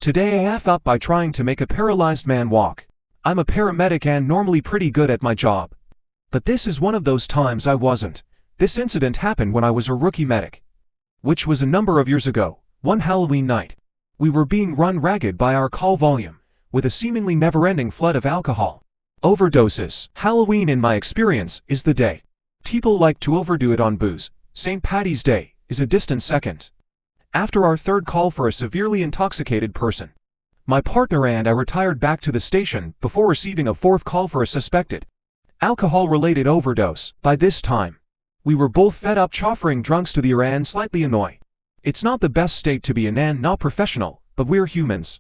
Today I F up by trying to make a paralyzed man walk. I'm a paramedic and normally pretty good at my job. But this is one of those times I wasn't. This incident happened when I was a rookie medic, which was a number of years ago, one Halloween night. We were being run ragged by our call volume, with a seemingly never-ending flood of alcohol overdoses. Halloween, in my experience, is the day. People like to overdo it on booze. St. Paddy's Day is a distant second. After our third call for a severely intoxicated person, my partner and I retired back to the station before receiving a fourth call for a suspected alcohol-related overdose. By this time, we were both fed up choffering drunks to the ear and slightly annoyed. It's not the best state to be in and not professional, but we're humans.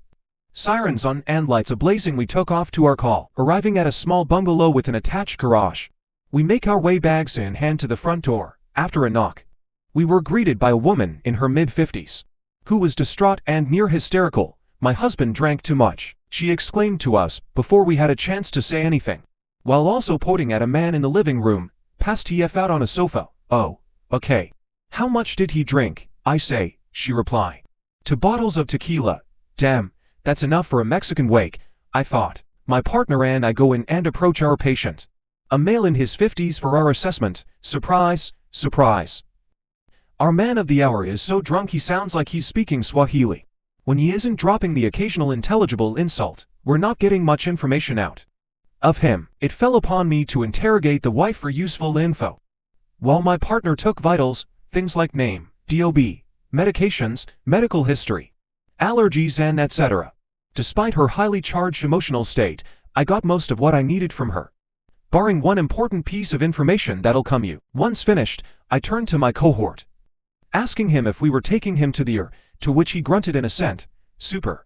Sirens on and lights ablazing, we took off to our call, arriving at a small bungalow with an attached garage. We make our way, bags in hand, to the front door. After a knock, we were greeted by a woman in her mid-50s, who was distraught and near hysterical. "My husband drank too much," she exclaimed to us before we had a chance to say anything, while also pointing at a man in the living room, past TF out on a sofa. "Oh, okay. How much did he drink?" I say, she reply. "2 bottles of tequila." "Damn, that's enough for a Mexican wake," I thought. My partner and I go in and approach our patient, a male in his 50s, for our assessment. Surprise, surprise. Our man of the hour is so drunk he sounds like he's speaking Swahili. When he isn't dropping the occasional intelligible insult, we're not getting much information out of him. It fell upon me to interrogate the wife for useful info, while my partner took vitals, things like name, DOB, medications, medical history, allergies, and etc. Despite her highly charged emotional state, I got most of what I needed from her, barring one important piece of information that'll come you. Once finished, I turned to my cohort, asking him if we were taking him to the ER, to which he grunted in assent. Super.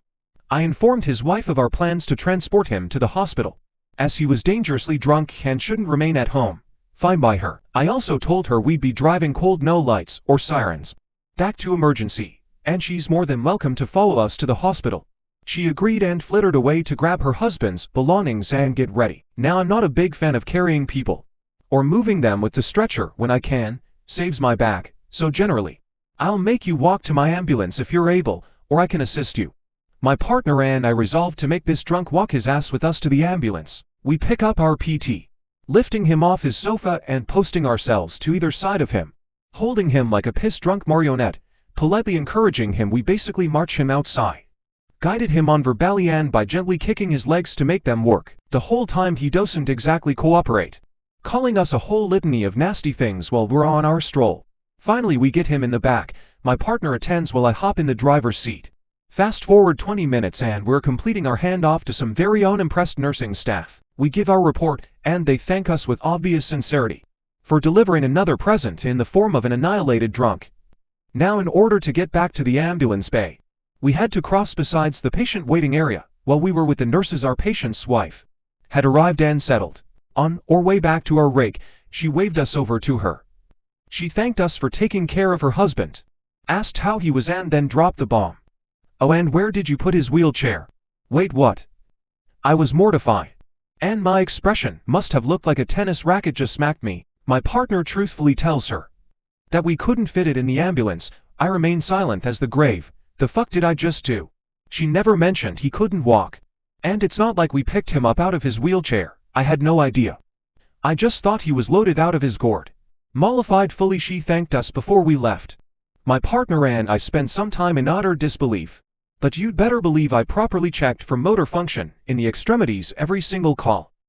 I informed his wife of our plans to transport him to the hospital, as he was dangerously drunk and shouldn't remain at home. Fine by her. I also told her we'd be driving cold, no lights or sirens, back to emergency, and she's more than welcome to follow us to the hospital. She agreed and flittered away to grab her husband's belongings and get ready. Now, I'm not a big fan of carrying people or moving them with the stretcher when I can. Saves my back. So generally, I'll make you walk to my ambulance if you're able, or I can assist you. My partner and I resolved to make this drunk walk his ass with us to the ambulance. We pick up our PT, lifting him off his sofa and posting ourselves to either side of him, holding him like a piss-drunk marionette, politely encouraging him. We basically march him outside, guided him on verbally and by gently kicking his legs to make them work. The whole time he doesn't exactly cooperate, calling us a whole litany of nasty things while we're on our stroll. Finally, we get him in the back. My partner attends while I hop in the driver's seat. Fast forward 20 minutes and we're completing our handoff to some very unimpressed nursing staff. We give our report, and they thank us with obvious sincerity for delivering another present in the form of an annihilated drunk. Now, in order to get back to the ambulance bay, we had to cross besides the patient waiting area. While we were with the nurses, our patient's wife had arrived and settled. On our way back to our rig, she waved us over to her. She thanked us for taking care of her husband, asked how he was, and then dropped the bomb. "Oh, and where did you put his wheelchair?" "Wait, what?" I was mortified, and my expression must have looked like a tennis racket just smacked me. My partner truthfully tells her that we couldn't fit it in the ambulance. I remain silent as the grave. The fuck did I just do? She never mentioned he couldn't walk, and it's not like we picked him up out of his wheelchair. I had no idea. I just thought he was loaded out of his gourd. Mollified fully, she thanked us before we left. My partner and I spent some time in utter disbelief, but you'd better believe I properly checked for motor function in the extremities every single call.